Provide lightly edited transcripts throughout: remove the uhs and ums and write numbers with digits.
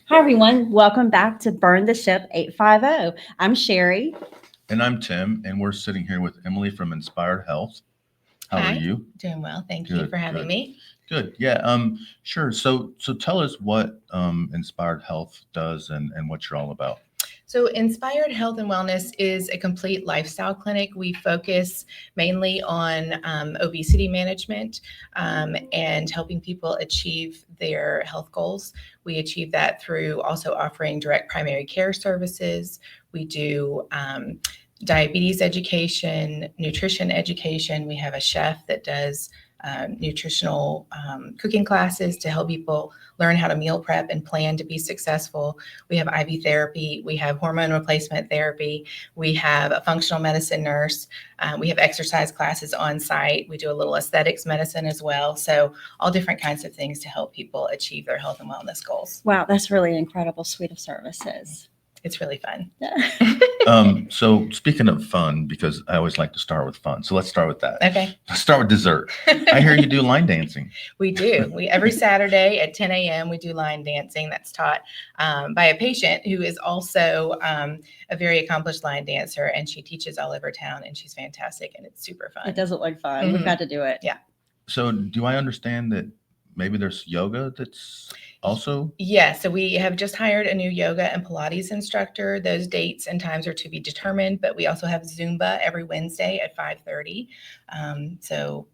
Hi, everyone. Welcome back to Burn the Ship 850. I'm Sherry. And I'm Tim, and we're sitting here with Emily from Inspired Health. How are Hi, you? doing well. Thank you Good, for having good, me. good. Yeah, sure. So tell us what Inspired Health does and what you're all about. So, Inspired Health and Wellness is a complete lifestyle clinic. We focus mainly on obesity management and helping people achieve their health goals. We achieve that through also offering direct primary care services. We do diabetes education, nutrition education. We have a chef that does nutritional cooking classes to help people learn how to meal prep and plan to be successful. We have IV therapy. We have hormone replacement therapy. We have a functional medicine nurse. We have exercise classes on site. We do a little aesthetics medicine as well. So all different kinds of things to help people achieve their health and wellness goals. Wow, that's really an incredible suite of services. It's really fun. So speaking of fun, because I always like to start with fun. So let's start with that. Okay. Let's start with dessert. I hear you do line dancing. We do. We every Saturday at 10 a.m. we do line dancing that's taught by a patient who is also a very accomplished line dancer, and she teaches all over town, and she's fantastic, and it's super fun. It does look like fun. We've got to do it. Yeah. So do I understand that maybe there's yoga that's also? Yeah, so we have just hired a new yoga and Pilates instructor. Those dates and times are to be determined, but we also have Zumba every Wednesday at 5:30. So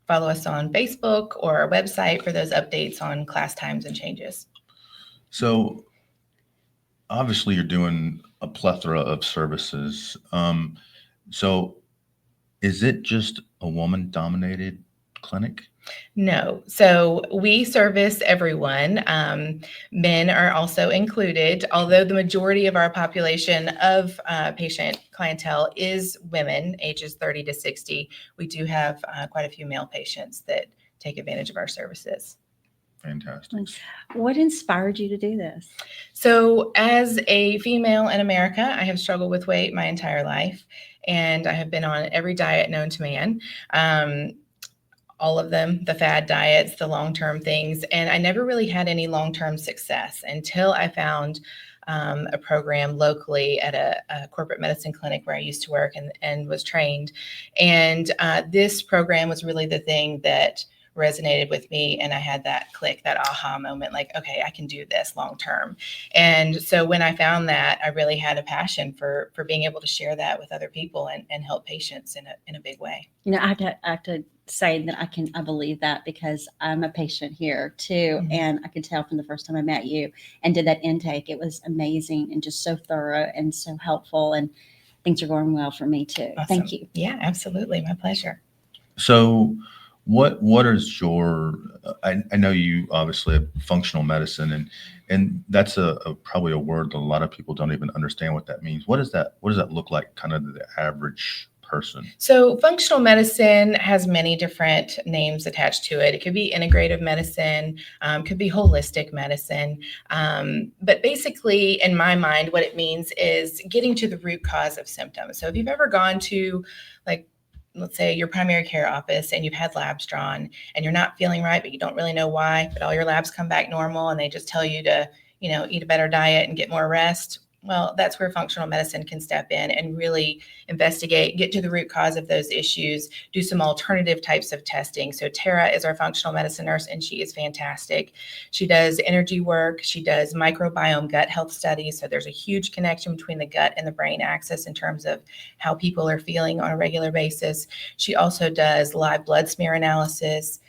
follow us on Facebook or our website for those updates on class times and changes. So obviously you're doing a plethora of services. So is it just a woman-dominated clinic? No. So we service everyone. Men are also included, although the majority of our population of patient clientele is women, ages 30 to 60. We do have quite a few male patients that take advantage of our services. Fantastic. What inspired you to do this? So as a female in America, I have struggled with weight my entire life, and I have been on every diet known to man. All of them, the fad diets, the long-term things. And I never really had any long-term success until I found a program locally at a corporate medicine clinic where I used to work and was trained. And this program was really the thing that resonated with me, and I had that click, that aha moment, like, okay, I can do this long term. And so when I found that, I really had a passion for being able to share that with other people and help patients in a big way. You know, I have to say that I believe that because I'm a patient here too. Mhm. And I could tell from the first time I met you and did that intake, it was amazing and just so thorough and so helpful, and things are going well for me too. Awesome. Thank you. Yeah, absolutely. My pleasure. So what is your, I know you obviously have functional medicine and that's probably a word that a lot of people don't even understand what that means. What does that look like kind of to the average person? So functional medicine has many different names attached to it. It could be integrative medicine, could be holistic medicine. But basically, in my mind, what it means is getting to the root cause of symptoms. So if you've ever gone to, like, let's say your primary care office and you've had labs drawn and you're not feeling right, but you don't really know why, but all your labs come back normal and they just tell you to, eat a better diet and get more rest. Well, that's where functional medicine can step in and really investigate, get to the root cause of those issues, do some alternative types of testing. So Tara is our functional medicine nurse, and she is fantastic. She does energy work. She does microbiome gut health studies. So there's a huge connection between the gut and the brain axis in terms of how people are feeling on a regular basis. She also does live blood smear analysis,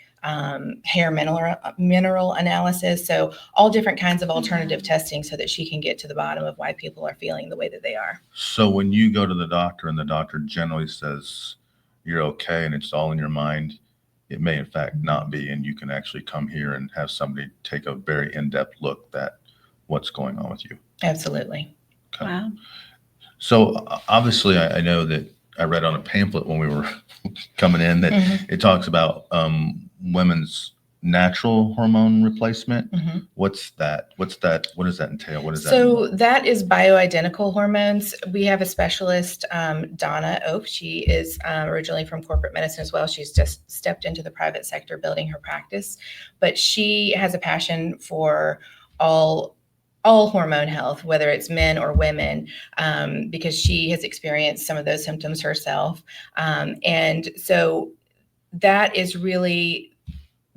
hair mineral analysis. So all different kinds of alternative testing so that she can get to the bottom of why people are feeling the way that they are. So when you go to the doctor and the doctor generally says you're okay and it's all in your mind, it may in fact not be, and you can actually come here and have somebody take a very in-depth look at what's going on with you. Absolutely. Okay. Wow. So obviously I know that I read on a pamphlet when we were coming in that it talks about women's natural hormone replacement. What's that? What does that entail? What is that? So that is bioidentical hormones. We have a specialist, Donna Oaf. She is originally from corporate medicine as well. She's just stepped into the private sector building her practice, but she has a passion for all all hormone health, whether it's men or women, because she has experienced some of those symptoms herself. And so that is really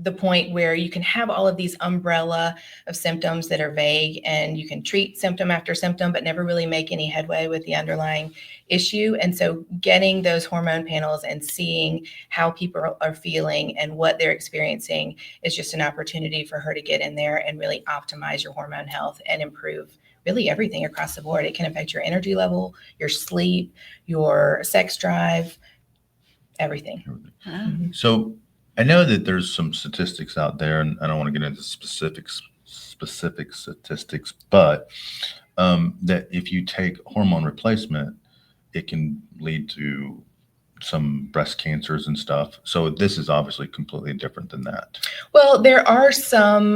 the point where you can have all of these umbrella of symptoms that are vague, and you can treat symptom after symptom, but never really make any headway with the underlying issue. And so getting those hormone panels and seeing how people are feeling and what they're experiencing is just an opportunity for her to get in there and really optimize your hormone health and improve really everything across the board. It can affect your energy level, your sleep, your sex drive, everything. Wow. So I know that there's some statistics out there, and I don't want to get into specific statistics, but that if you take hormone replacement, it can lead to some breast cancers and stuff. So this is obviously completely different than that. Well, there are some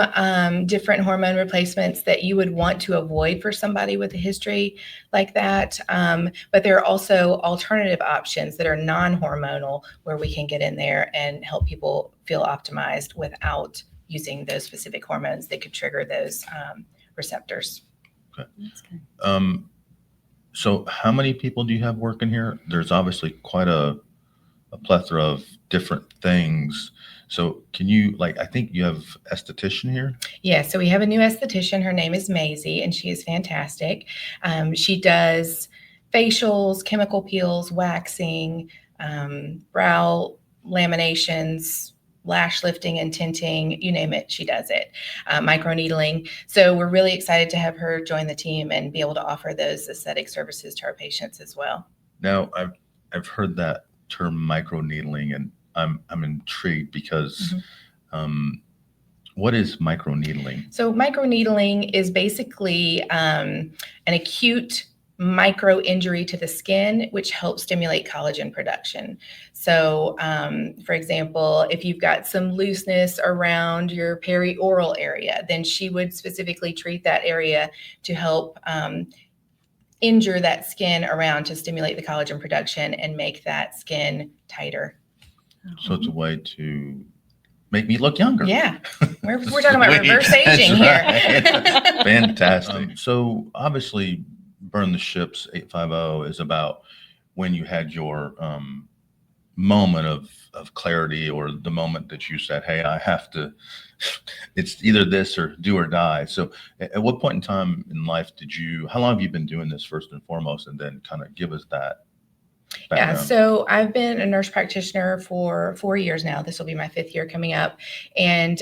different hormone replacements that you would want to avoid for somebody with a history like that. But there are also alternative options that are non-hormonal where we can get in there and help people feel optimized without using those specific hormones that could trigger those receptors. Okay. That's good. So how many people do you have working here? There's obviously quite a plethora of different things. So can you, I think you have esthetician here? Yeah, so we have a new esthetician. Her name is Maisie, and she is fantastic. She does facials, chemical peels, waxing, brow laminations, lash lifting and tinting, you name it, she does it. Microneedling. So we're really excited to have her join the team and be able to offer those aesthetic services to our patients as well. Now, I've heard that term microneedling, and I'm intrigued because what is microneedling? So microneedling is basically an acute micro injury to the skin, which helps stimulate collagen production. So, for example, if you've got some looseness around your perioral area, then she would specifically treat that area to help injure that skin around to stimulate the collagen production and make that skin tighter. So it's a way to make me look younger. Yeah, we're talking about reverse aging here. Fantastic. So obviously, Burn the Ships 850 is about when you had your moment of clarity, or the moment that you said, hey, I have to, it's either this or do or die. So at what point in time in life how long have you been doing this first and foremost, and then kind of give us that background? Yeah, so I've been a nurse practitioner for 4 years now. This will be my 5th year coming up. And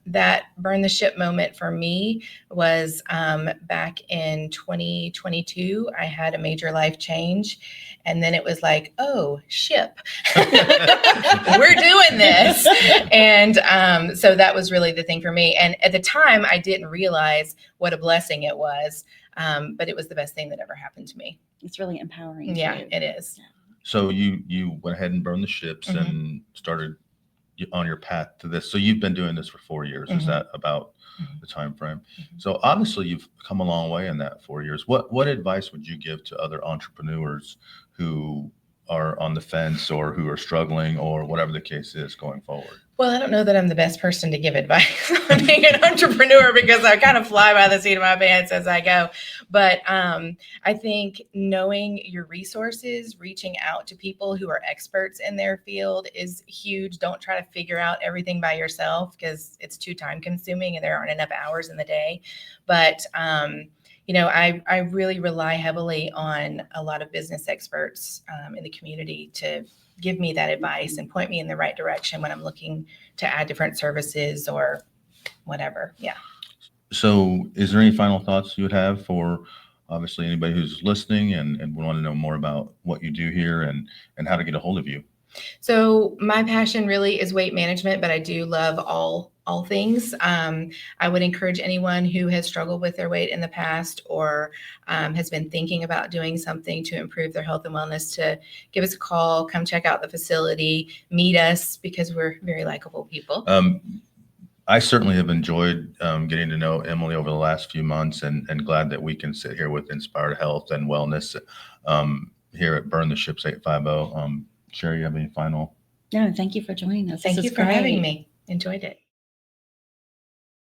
that burn the ship moment for me was back in 2022. I had a major life change. And then it was like, oh, ship, we're doing this. And so that was really the thing for me. And at the time, I didn't realize what a blessing it was. But it was the best thing that ever happened to me. It's really empowering. Yeah, too. it is. So you went ahead and burned the ships and started on your path to this. So you've been doing this for 4 years. Is that about the time frame? So obviously you've come a long way in that 4 years. What advice would you give to other entrepreneurs who are on the fence or who are struggling, or whatever the case is going forward? Well, I don't know that I'm the best person to give advice on being an entrepreneur, because I kind of fly by the seat of my pants as I go. But I think knowing your resources, reaching out to people who are experts in their field is huge. Don't try to figure out everything by yourself, because it's too time consuming and there aren't enough hours in the day. But I really rely heavily on a lot of business experts in the community to give me that advice and point me in the right direction when I'm looking to add different services or whatever. Yeah. So is there any final thoughts you would have for obviously anybody who's listening and would want to know more about what you do here and how to get a hold of you? So my passion really is weight management, but I do love all things. I would encourage anyone who has struggled with their weight in the past, or has been thinking about doing something to improve their health and wellness, to give us a call, come check out the facility, meet us, because we're very likable people. I certainly have enjoyed getting to know Emilie over the last few months, and glad that we can sit here with Inspired Health and Wellness here at Burn the Ships 850. Sherry, you have any final? No, thank you for joining us. Thank you for having me. Enjoyed it.